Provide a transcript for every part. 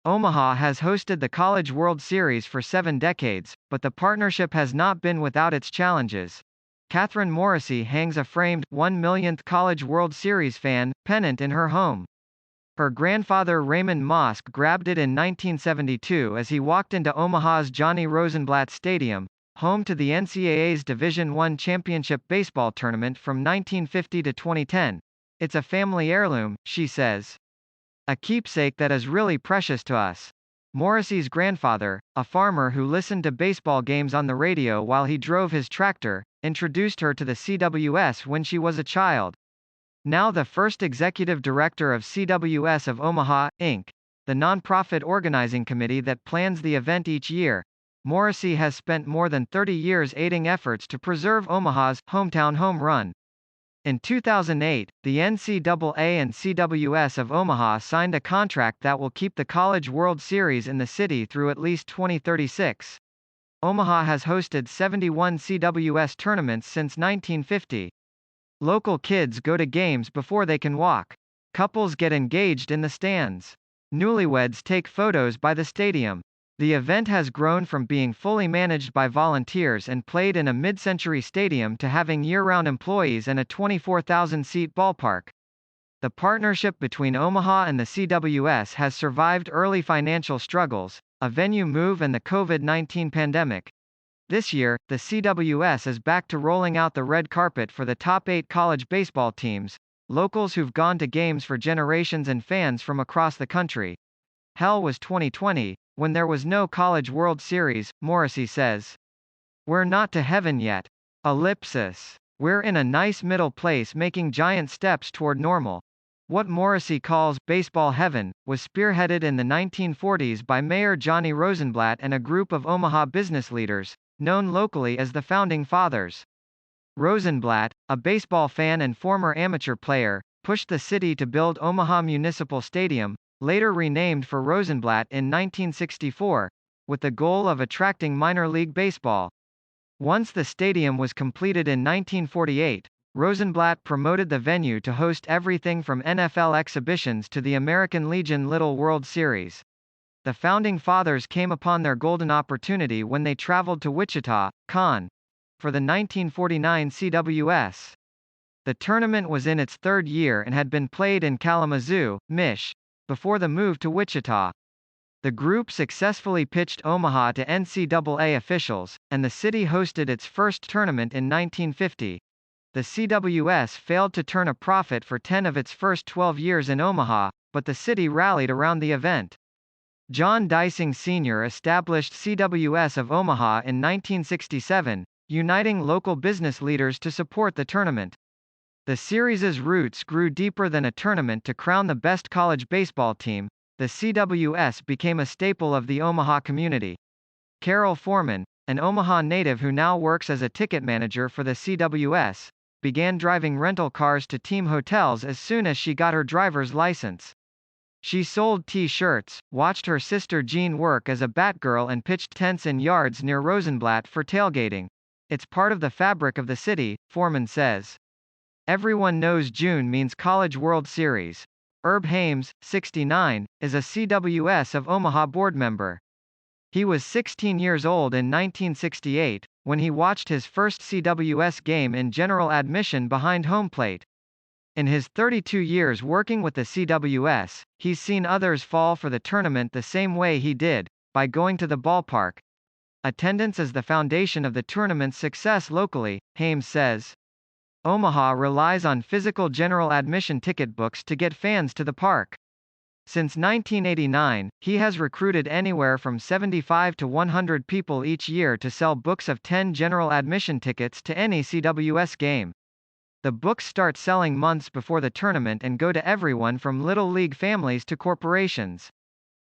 Omaha has hosted the College World Series for 7 decades, but the partnership has not been without its challenges. Kathryn Morrissey hangs a framed 1 millionth College World Series fan pennant in her home. Her grandfather Raymond Maaske grabbed it in 1972 as he walked into Omaha's Johnny Rosenblatt Stadium, home to the NCAA's Division I championship baseball tournament from 1950 to 2010. It's a family heirloom, she says. A keepsake that is really precious to us. Morrissey's grandfather, a farmer who listened to baseball games on the radio while he drove his tractor, introduced her to the CWS when she was a child. Now the first executive director of CWS of Omaha, Inc., the nonprofit organizing committee that plans the event each year, Morrissey has spent more than 30 years aiding efforts to preserve Omaha's hometown home run. In 2008, the NCAA and CWS of Omaha signed a contract that will keep the College World Series in the city through at least 2036. Omaha has hosted 71 CWS tournaments since 1950. Local kids go to games before they can walk. Couples get engaged in the stands. Newlyweds take photos by the stadium. The event has grown from being fully managed by volunteers and played in a mid-century stadium to having year-round employees and a 24,000-seat ballpark. The partnership between Omaha and the CWS has survived early financial struggles, a venue move and the COVID-19 pandemic. This year, the CWS is back to rolling out the red carpet for the top 8 college baseball teams, locals who've gone to games for generations and fans from across the country. Hell was 2020, when there was no College World Series, Morrissey says. We're not to heaven yet. Ellipsis. We're in a nice middle place making giant steps toward normal. What Morrissey calls baseball heaven was spearheaded in the 1940s by Mayor Johnny Rosenblatt and a group of Omaha business leaders, known locally as the Founding Fathers. Rosenblatt, a baseball fan and former amateur player, pushed the city to build Omaha Municipal Stadium, later renamed for Rosenblatt in 1964, with the goal of attracting minor league baseball. Once the stadium was completed in 1948, Rosenblatt promoted the venue to host everything from NFL exhibitions to the American Legion Little World Series. The Founding Fathers came upon their golden opportunity when they traveled to Wichita, Con. for the 1949 CWS. The tournament was in its third year and had been played in Kalamazoo, Mich. before the move to Wichita. The group successfully pitched Omaha to NCAA officials, and the city hosted its first tournament in 1950. The CWS failed to turn a profit for 10 of its first 12 years in Omaha, but the city rallied around the event. John Dysing Sr. established CWS of Omaha in 1967, uniting local business leaders to support the tournament. The series's roots grew deeper than a tournament to crown the best college baseball team. The CWS became a staple of the Omaha community. Carol Foreman, an Omaha native who now works as a ticket manager for the CWS, began driving rental cars to team hotels as soon as she got her driver's license. She sold T-shirts, watched her sister Jean work as a Batgirl and pitched tents in yards near Rosenblatt for tailgating. It's part of the fabric of the city, Foreman says. Everyone knows June means College World Series. Herb Hames, 69, is a CWS of Omaha board member. He was 16 years old in 1968, when he watched his first CWS game in general admission behind home plate. In his 32 years working with the CWS, he's seen others fall for the tournament the same way he did, by going to the ballpark. Attendance is the foundation of the tournament's success locally, Hames says. Omaha relies on physical general admission ticket books to get fans to the park. Since 1989, he has recruited anywhere from 75 to 100 people each year to sell books of 10 general admission tickets to any CWS game. The books start selling months before the tournament and go to everyone from little league families to corporations.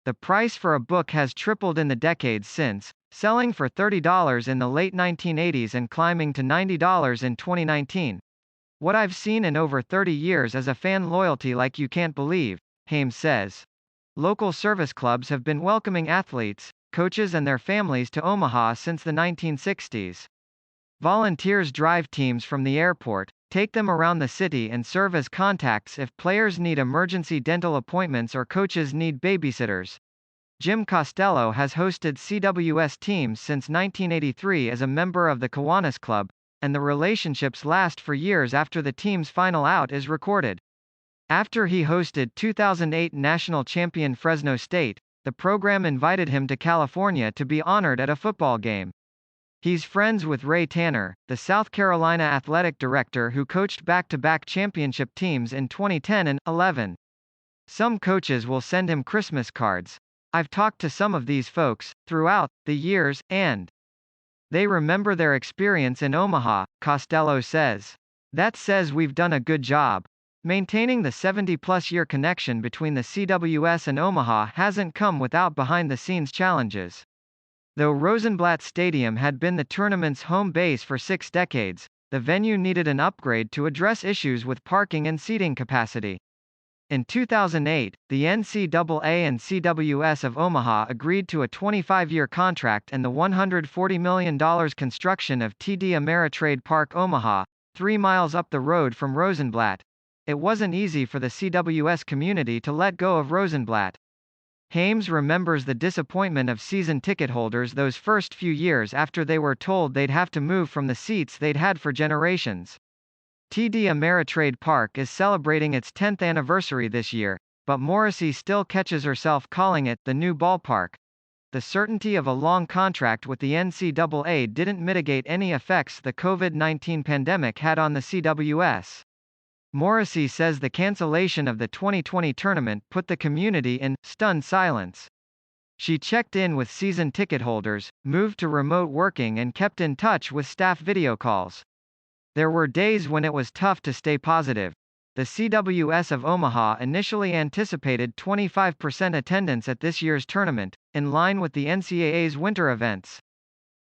The price for a book has tripled in the decades since, selling for $30 in the late 1980s and climbing to $90 in 2019. What I've seen in over 30 years is a fan loyalty like you can't believe, Hames says. Local service clubs have been welcoming athletes, coaches and their families to Omaha since the 1960s. Volunteers drive teams from the airport, take them around the city and serve as contacts if players need emergency dental appointments or coaches need babysitters. Jim Costello has hosted CWS teams since 1983 as a member of the Kiwanis Club, and the relationships last for years after the team's final out is recorded. After he hosted 2008 national champion Fresno State, the program invited him to California to be honored at a football game. He's friends with Ray Tanner, the South Carolina athletic director who coached back-to-back championship teams in 2010 and 11. Some coaches will send him Christmas cards. I've talked to some of these folks throughout the years, and they remember their experience in Omaha, Costello says. That says we've done a good job. Maintaining the 70-plus year connection between the CWS and Omaha hasn't come without behind-the-scenes challenges. Though Rosenblatt Stadium had been the tournament's home base for 6 decades, the venue needed an upgrade to address issues with parking and seating capacity. In 2008, the NCAA and CWS of Omaha agreed to a 25-year contract and the $140 million construction of TD Ameritrade Park Omaha, 3 miles up the road from Rosenblatt. It wasn't easy for the CWS community to let go of Rosenblatt. Hames remembers the disappointment of season ticket holders those first few years after they were told they'd have to move from the seats they'd had for generations. TD Ameritrade Park is celebrating its 10th anniversary this year, but Morrissey still catches herself calling it the new ballpark. The certainty of a long contract with the NCAA didn't mitigate any effects the COVID-19 pandemic had on the CWS. Morrissey says the cancellation of the 2020 tournament put the community in stunned silence. She checked in with season ticket holders, moved to remote working and kept in touch with staff video calls. There were days when it was tough to stay positive. The CWS of Omaha initially anticipated 25% attendance at this year's tournament, in line with the NCAA's winter events.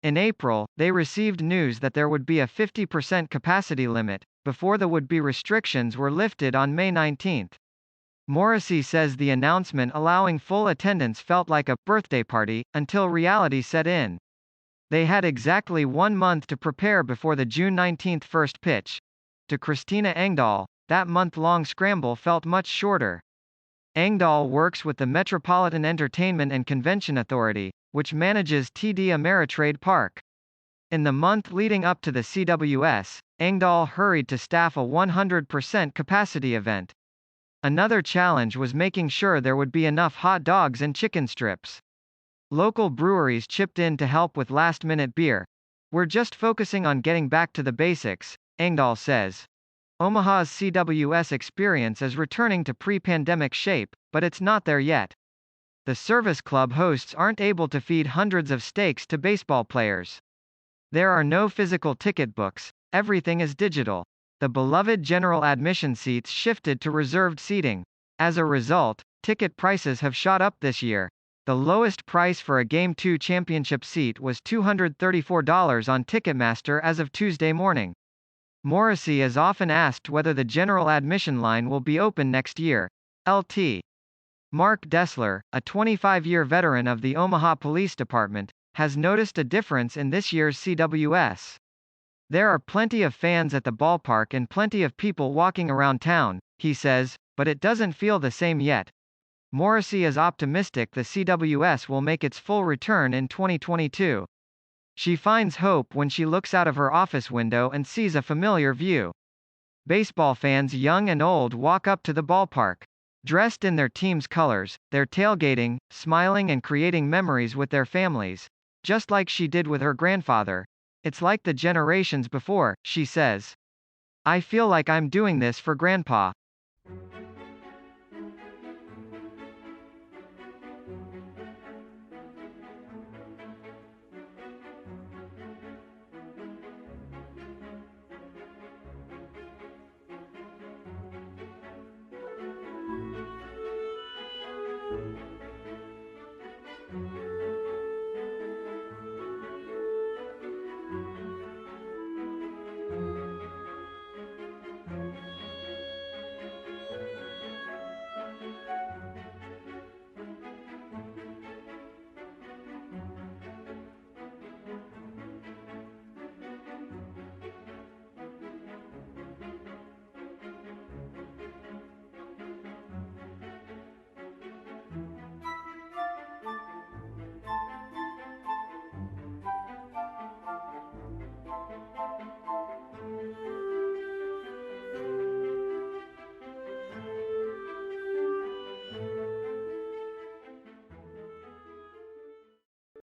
In April, they received news that there would be a 50% capacity limit, before the would-be restrictions were lifted on May 19. Morrissey says the announcement allowing full attendance felt like a birthday party, until reality set in. They had exactly 1 month to prepare before the June 19 first pitch. To Christina Engdahl, that month-long scramble felt much shorter. Engdahl works with the Metropolitan Entertainment and Convention Authority, which manages TD Ameritrade Park. In the month leading up to the CWS, Engdahl hurried to staff a 100% capacity event. Another challenge was making sure there would be enough hot dogs and chicken strips. Local breweries chipped in to help with last-minute beer. We're just focusing on getting back to the basics, Engdahl says. Omaha's CWS experience is returning to pre-pandemic shape, but it's not there yet. The service club hosts aren't able to feed hundreds of steaks to baseball players. There are no physical ticket books, everything is digital. The beloved general admission seats shifted to reserved seating. As a result, ticket prices have shot up this year. The lowest price for a Game 2 championship seat was $234 on Ticketmaster as of Tuesday morning. Morrissey is often asked whether the general admission line will be open next year. Lt. Mark Dessler, a 25-year veteran of the Omaha Police Department, has noticed a difference in this year's CWS. There are plenty of fans at the ballpark and plenty of people walking around town, he says, but it doesn't feel the same yet. Morrissey is optimistic the CWS will make its full return in 2022. She finds hope when she looks out of her office window and sees a familiar view. Baseball fans young and old walk up to the ballpark. Dressed in their team's colors, they're tailgating, smiling and creating memories with their families. Just like she did with her grandfather. It's like the generations before, she says. I feel like I'm doing this for Grandpa.